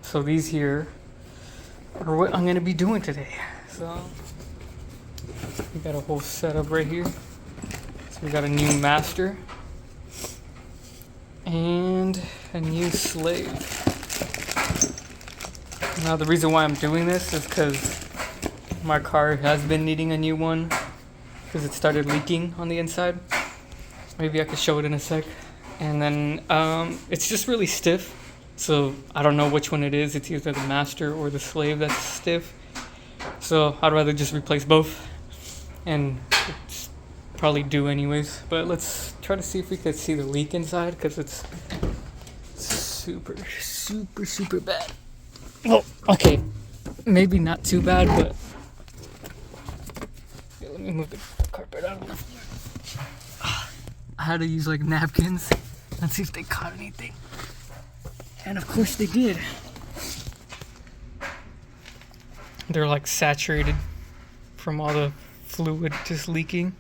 So these here are what I'm gonna be doing today. So we got a whole setup right here. So we got a new master and a new slave. Now the reason why I'm doing this is because my car has been needing a new one because it started leaking on the inside. Maybe I could show it in a sec. And then it's just really stiff. So I don't know which one it is. It's either the master or the slave that's stiff. So I'd rather just replace both. And it's probably due anyways. But let's try to see if we could see the leak inside because it's super bad. Oh, okay. Maybe not too bad, but okay, let me move the carpet out of the floor. I had to use like napkins and see if they caught anything. And of course they did. They're like saturated from all the fluid just leaking.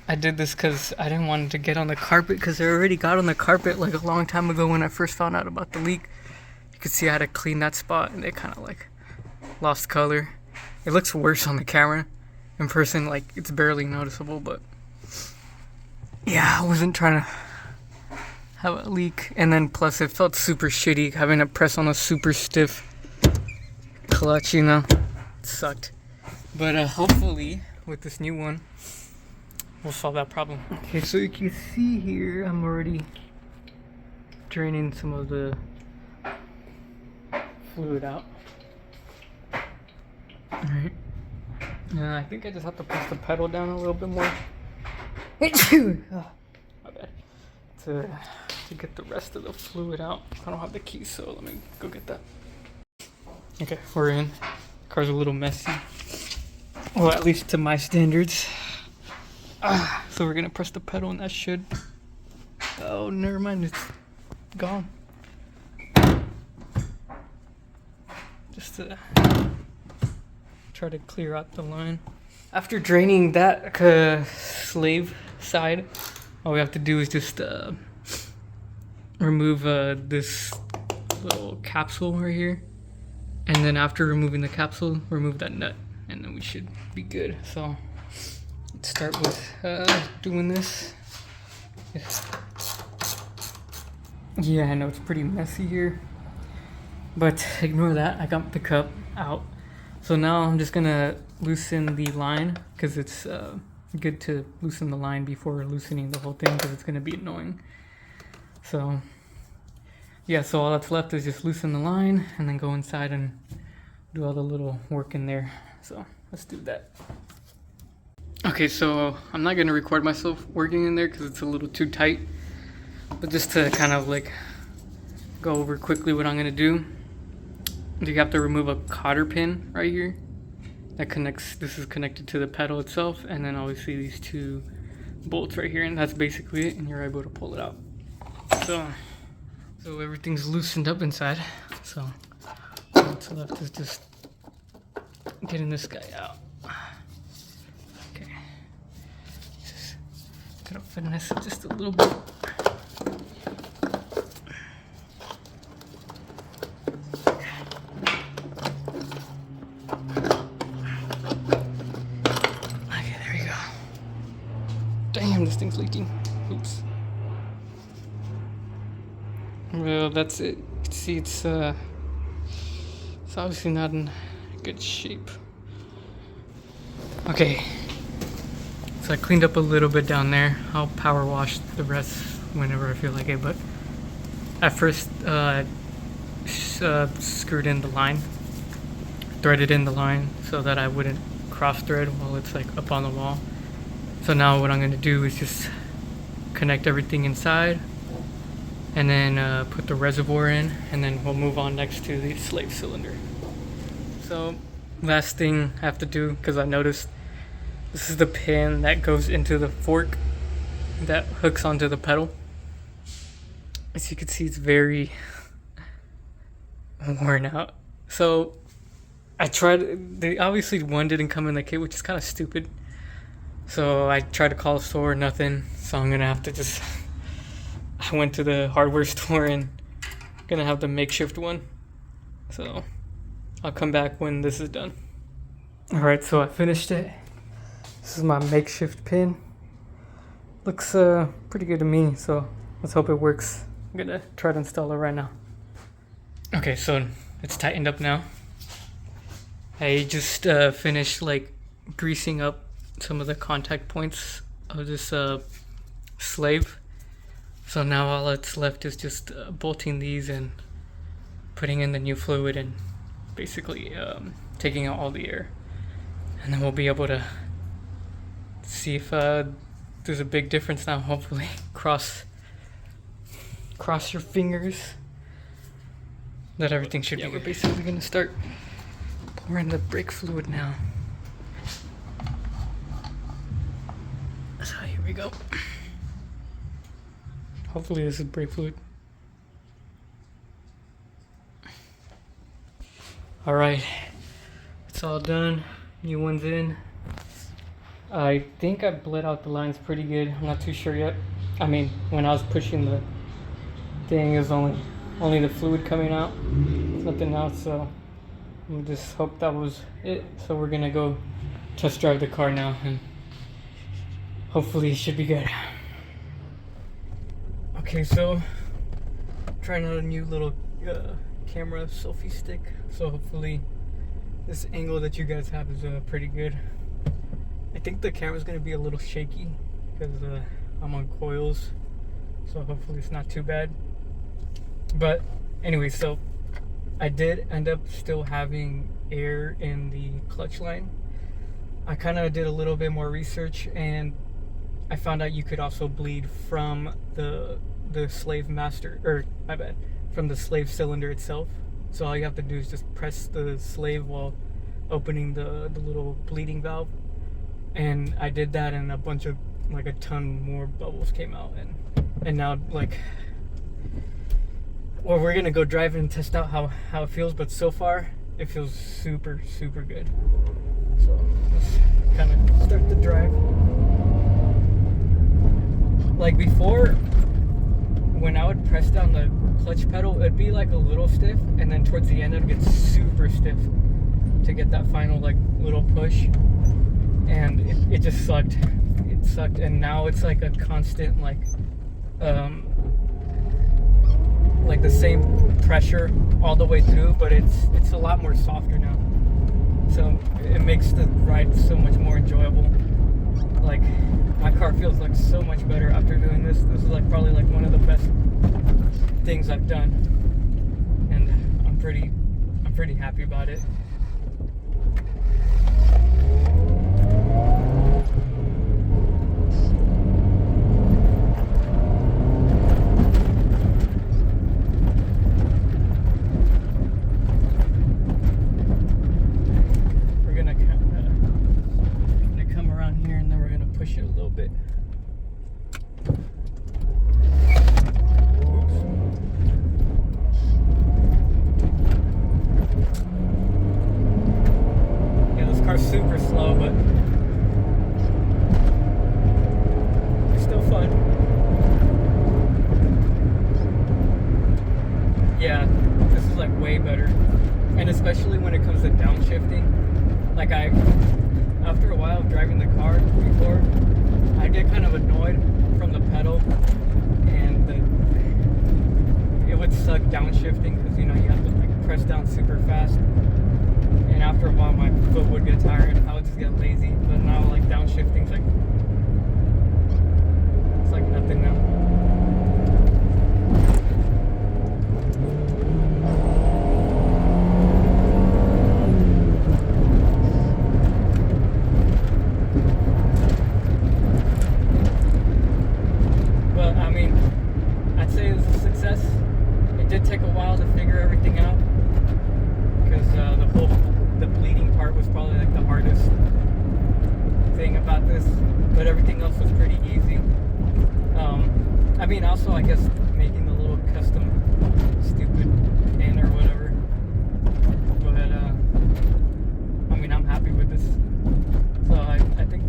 I did this because I didn't want it to get on the carpet because they already got on the carpet like a long time ago when I first found out about the leak. You could see I had to clean that spot and they kind of like lost color. It looks worse on the camera. In person, like it's barely noticeable, but yeah, I wasn't trying to have a leak. And then plus it felt super shitty having to press on a super stiff clutch, you know. It sucked. But hopefully with this new one we'll solve that problem. Okay, so you can see here I'm already draining some of the fluid out. Alright. I think I just have to push the pedal down a little bit more. Oh, my bad. To get the rest of the fluid out. I don't have the key, so let me go get that. Okay, we're in. Car's a little messy. Well, at least to my standards. So we're gonna press the pedal and that should... Oh, never mind, it's gone. Just to try to clear out the line. After draining that slave side, all we have to do is just remove this little capsule right here. And then after removing the capsule, remove that nut. And then we should be good. So let's start with doing this. Yeah, I know it's pretty messy here. But ignore that, I got the cup out. So now I'm just gonna loosen the line because it's good to loosen the line before loosening the whole thing because it's gonna be annoying. So yeah, so all that's left is just loosen the line and then go inside and do all the little work in there. So let's do that. Okay, so I'm not gonna record myself working in there because it's a little too tight. But just to kind of like go over quickly what I'm gonna do. You have to remove a cotter pin right here that connects, this is connected to the pedal itself, and then obviously these two bolts right here, and that's basically it, and you're able to pull it out. So everything's loosened up inside, so what's left is just getting this guy out. Okay, just gotta finesse it just a little bit. Damn, this thing's leaking. Oops. Well, that's it. You can see it's obviously not in good shape. Okay. So I cleaned up a little bit down there. I'll power wash the rest whenever I feel like it, but I first screwed in the line, threaded in the line so that I wouldn't cross thread while it's like up on the wall. So now what I'm going to do is just connect everything inside and then put the reservoir in, and then we'll move on next to the slave cylinder. So last thing I have to do, because I noticed this is the pin that goes into the fork that hooks onto the pedal. As you can see, it's very worn out. So I tried, obviously one didn't come in the kit, which is kind of stupid. So I tried to call a store, nothing. So I'm gonna have to just, I went to the hardware store and gonna have the makeshift one. So I'll come back when this is done. Alright, so I finished it. This is my makeshift pin. Looks pretty good to me, so let's hope it works. I'm gonna try to install it right now. Okay, so it's tightened up now. I just finished like greasing up some of the contact points of this slave. So now all that's left is just bolting these and putting in the new fluid and basically taking out all the air. And then we'll be able to see if there's a big difference now, hopefully. Cross your fingers that everything should be. We're basically gonna start pouring the brake fluid now. So here we go. Hopefully this is brake fluid. Alright, it's all done. New one's in. I think I bled out the lines pretty good. I'm not too sure yet. I mean, when I was pushing the thing, it was only the fluid coming out. Nothing else, so I just hope that was it. So we're gonna go test drive the car now and hopefully it should be good. Okay, so trying out a new little camera selfie stick. So hopefully this angle that you guys have is pretty good. I think the camera's gonna be a little shaky because I'm on coils, so hopefully it's not too bad. But anyway, so I did end up still having air in the clutch line. I kind of did a little bit more research and I found out you could also bleed from the slave master, or my bad, from the slave cylinder itself. So all you have to do is just press the slave while opening the little bleeding valve. And I did that and a bunch of, like a ton more bubbles came out. And now, like, well, we're gonna go drive it and test out how it feels, but so far it feels super, super good. So let's kind of start the drive. Like before, when I would press down the clutch pedal, it'd be like a little stiff, and then towards the end it'd get super stiff to get that final like little push, and it just sucked. It sucked, and now it's like a constant like the same pressure all the way through, but it's a lot more softer now. So it makes the ride so much more enjoyable. Like, my car feels like so much better after doing this. This is like probably like one of the best things I've done, and I'm pretty happy about it. Push it a little bit. Yeah, this car's super slow, but it's still fun. Yeah, this is like way better. And especially when it comes to downshifting. Like after a while of driving the car before, I get kind of annoyed from the pedal, and it would suck downshifting because, you know, you have to like press down super fast, and after a while my foot would get tired. I would just get lazy. But now like downshifting's like, it's like nothing now. It did take a while to figure everything out because the bleeding part was probably like the hardest thing about this, but everything else was pretty easy. I mean, also I guess making the little custom stupid pin or whatever, but I mean, I'm happy with this. So I think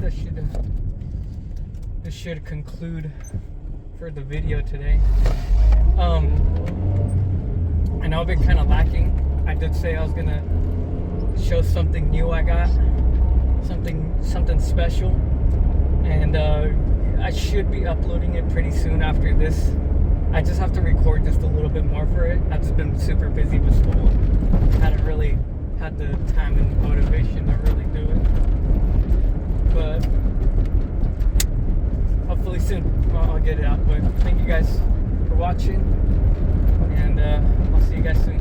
this should conclude for the video today. I know I've been kind of lacking I did say I was gonna show something new I got, something special, and I should be uploading it pretty soon after this. I just have to record just a little bit more for it. I've just been super busy with school. Hadn't really had the time and motivation to really do it. But hopefully soon I'll get it out. But thank you guys for watching, and I'll see you guys soon.